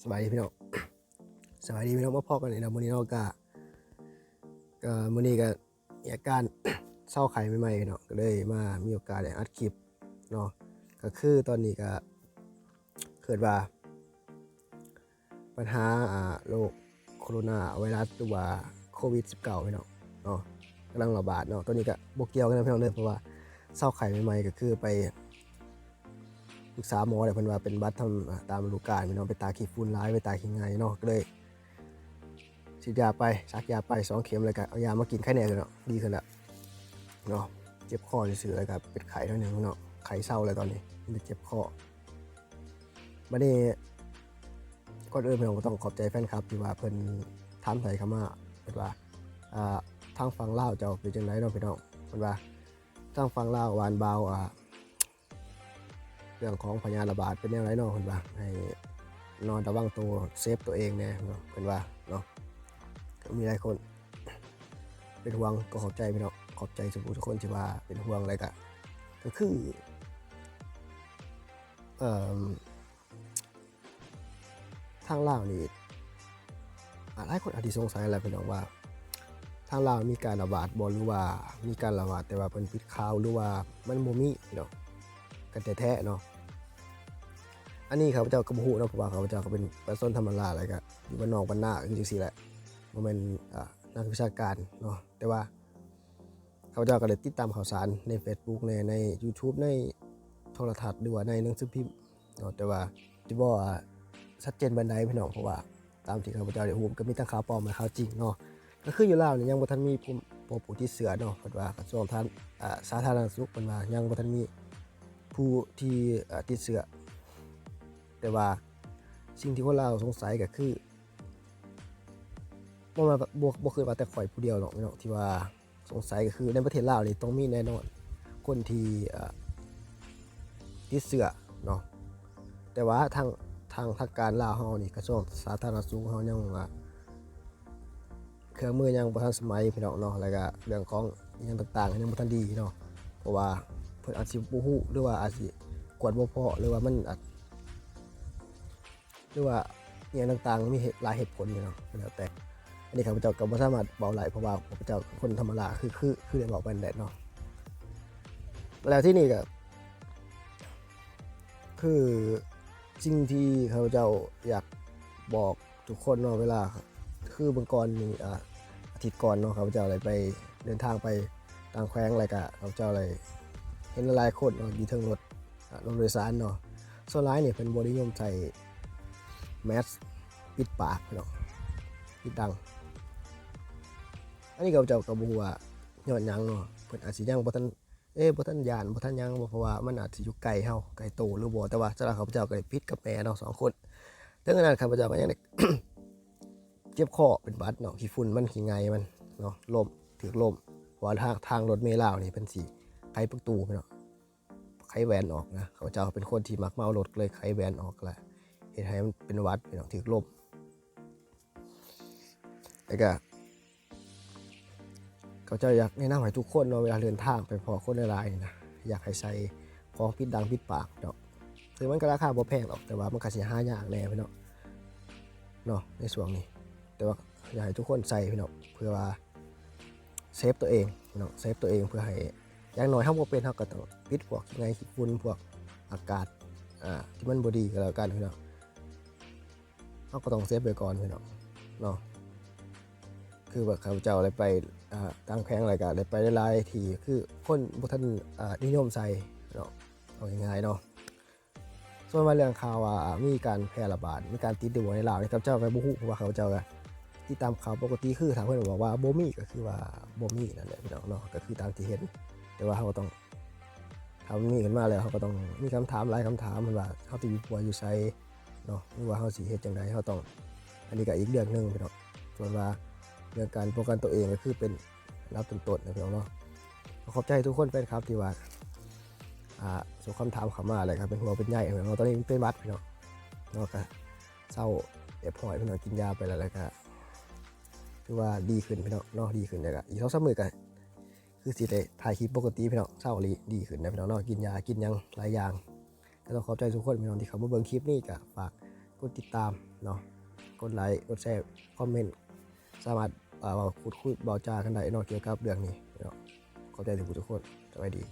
สบายดีพี่น้องสบายดีพี่น้องมาพอกันในมื้อนี้เนาะก็มื้อนี้ก็มีอาการ เศร้าไข้ใหม่ๆพี่น้องก็เลยมามีโอกาสได้อัดคลิปเนาะก็คือตอนนี้ก็เกิดว่าปัญหาโรคโคโรนาไวรัสหรือว่าโควิด19พี่น้องเนาะกำลังระบาดเนาะตอนนี้ก็บ่เกี่ยวกันนะพี่น้องเด้อเพราะว่าเศร้าไข้ใหม่ๆก็คือไปปรึกษาหมอแล้วเพิ่นว่าเป็นบัดตามฤดูกาลพี่น้องไปตาขี้ฝุ่นหลายไปตาขี้ไงเนาะก็เลยฉีดยาไปซักยาไป2 เข็มเลยก็เอายามากินไข้แน่เลยเนาะดีขึ้นแล้วเนาะเจ็บคอซื่อๆแล้วก็เป็นไข้เท่านึงเนาะไข้เศร้าเลยตอนนี้มันเจ็บคอบัดนี้ก่อนอื่นพี่น้องก็ต้องขอบใจแฟนคลับที่ว่าเพิ่นถามไถ่เข้ามาเพิ่นว่าทางฝั่งลาวเจ้าเป็นจังไดเนาะพี่น้องเพิ่นว่าทางฝั่งลาวหวานเบาเรื่องของพยาธิระบาดเป็นยังไงเนาะเพิ่นว่าให้นอนระวังตัวเซฟตัวเองแน่เนาะเพิ่นว่าเนาะก็มีหลายคนเป็นห่วงก็ขอบใจพี่น้องขอบใจทุกคนที่ว่าเป็นห่วงอะไรก็คือทางลาวนี่หลายคนอาจสิสงสัยอะไรพี่น้องว่าทางลาวมีการระบาดบ่หรือว่ามีการระบาดแต่ว่าเพิ่นปิดข่าวหรือว่ามันบ่มีพี่น้องกันแท้ๆเนาะอันนี้ข้าพเจ้าก็บ่ฮู้เนาะเพราะว่าข้าพเจ้าก็เป็นประชาชนธรรมดาแล้วก็อยู่บ้านนอกบ้านนาคือจังซี่แหละบ่แม่นนักวิชาการเนาะแต่ว่าข้าพเจ้าก็ได้ติดตามข่าวสารใน Facebook ใน YouTube ในโทรทัศน์หรือว่าในหนังสือพิมพ์เนาะแต่ว่าสิบ่ชัดเจนปานใดพี่น้องเพราะว่าตามที่ข้าพเจ้าได้ฮู้ก็มีทั้งข่าวปลอมและข่าวจริงเนาะก็คืออยู่ลาวนี่ยังบ่ทันมีผู้ติดเชื้อเนาะเพิ่นว่ากระทรวงสาธารณสุขเพิ่นว่ายังบ่ทันมีผู้ที่ติดเชื้อแต่ว่าสิ่งที่คนลาวสงสัยก็คือบ่คือว่าแต่ข่อยผู้เดียวหรอกพี่น้องที่ว่าสงสัยก็คือในประเทศลาวนี่ต้องมีแน่นอนคนที่ติดเชื้อเนาะแต่ว่าทางการลาวเฮานี่กระทรวงสาธารณสุขเฮายังเครื่องมือยังบ่ทันสมัยพี่น้องเนาะแล้วก็เรื่องของอิหยังต่างๆยังบ่ทันดีเนาะเพราะว่าเพิ่นอาจสิบ่ฮู้หรือว่าอาจสิกวดบ่พอหรือว่ามันอาจหรือว่าอิหยังต่างๆมีหลายเหตุผลอยู่เนาะแล้วแต่อันนี้ข้าพเจ้าก็บ่สามารถเว้าได้เพราะว่าข้าพเจ้าคนธรรมดาคือได้บอกไปนั่นแหละเนาะแล้วที่นี่ก็คือสิ่งที่ข้าพเจ้าอยากบอกทุกคนเนาะเวลาคือเมื่อก่อนนี่อาทิตย์ก่อนเนาะข้าพเจ้าเลยไปเดินทางไปต่างแขวงอะไรก็ข้าพเจ้าเลยเห็นหลายคนเนาะอยู่เทิงรถโดยสารเนาะส่วนหลายนี่เพิ่นบ่นิยมใส่แมสปิดปากเนาะปิดดังอันนี้ข้าพเจ้าก็บ่ฮู้ว่าย้อนหยังเนาะเพิ่นอาจสิยังบ่ทันบ่ทันย้านบ่ทันหยังเพราะว่ามันอาจสิอยู่ไกลเฮาไกลโตหรือบ่แต่ว่าสำหรับข้าพเจ้าก็ได้พิษกับแม่เนาะ2 คนถึงขนาดข้าพเจ้าก็ยังได้ เจ็บคอเป็นบัดเนาะขี้ฝุ่นมันขี้ไงมันเนาะลมถือลมเพราะว่าทางรถเมล์ลาวนี่เป็นสิไขประตูเนาะไขแหวนออกนะข้าพเจ้าเป็นคนที่มักเมารถเลยไขแหวนออกแหละเฮ็ดให้มันเป็นหวัดเนาะถือลมแล้วก็เขาจะอยากแนะนำให้ทุกคนเนาะเวลาเดินทางไปพอคนหลายๆนะอยากให้ใส่ของปิดดังปิดปากเนาะคือมันก็ราคาบ่แพงหรอกแต่ว่ามันก็สิหายากแน่พี่เนาะในช่วงนี้แต่ว่าอยากให้ทุกคนใส่พี่น้องเพื่อว่าเซฟตัวเองพี่น้องเซฟตัวเองเพื่อให้อย่างน้อยเฮาบ่เป็นเฮาก็ต้องปิดพวกขี้ไงขี้ฝุ่นพวกอากาศที่มันบ่ดีก็แล้วกันพี่น้องเฮาก็ต้องเซฟไว้ก่อนพี่น้องเนาะคือว่าข้าพเจ้าอะไรไปต่างแขวงอะไรก็ได้ไปหลายๆที่คือคนบ่ทันนิยมใส่เนาะเอาง่ายๆเนาะส่วนว่าเรื่องข่าวว่ามีการแพร่ระบาดมีการติดอยู่ในลาวนี่ข้าพเจ้าก็บ่ฮู้เพราะว่าข้าพเจ้าก็ที่ตามข่าวปกติคือถ้าเพิ่นบอกว่าบ่มีก็คือว่าบ่มีนั่นแหละพี่น้องเนาะก็คือตามที่เห็นแต่ว่าเฮาก็ต้องถ้ามันมีขึ้นมาแล้วเฮาก็ต้องมีคำถามหลายคำถามเพิ่นว่าเฮาสิอยู่ปัวอยู่ไสเนาะหรือว่าเฮาสิเฮ็ดจังไดเฮาต้องอันนี้ก็อีกเรื่องนึงพี่น้องส่วนว่าเรื่องการป้องกันตัวเองก็คือเป็นอันดับต้นๆนะพี่น้องเนาะขอบใจทุกคนแฟนคลับที่ว่าส่งคำถามเข้ามาเลยครับเป็นห่วงเป็นใยพี่น้องตอนนี้เป็นหวัดพี่น้องเนาะก็เศร้าหอยพี่น้องกินยาไปแล้วก็คือว่าดีขึ้นพี่น้องเนาะดีขึ้นเลยก็อีก2-3 มื้อก็คือสิได้ถ่ายคลิปปกติพี่น้องเศร้าดีขึ้นนะพี่น้องเนาะกินยากินยังหลายอย่างก็ต้องขอบใจทุกคนพี่น้องที่เข้ามาเบิ่งคลิปนี้ก็ฝากก ดติดตามเนาะกดไลค์กดแชร์คอมเมนต์สามารถพูดคุยเบาจากันได้เนาะเกี่ยวกับเรื่องนี้เนาะขอบใจทุกคนสวัสดี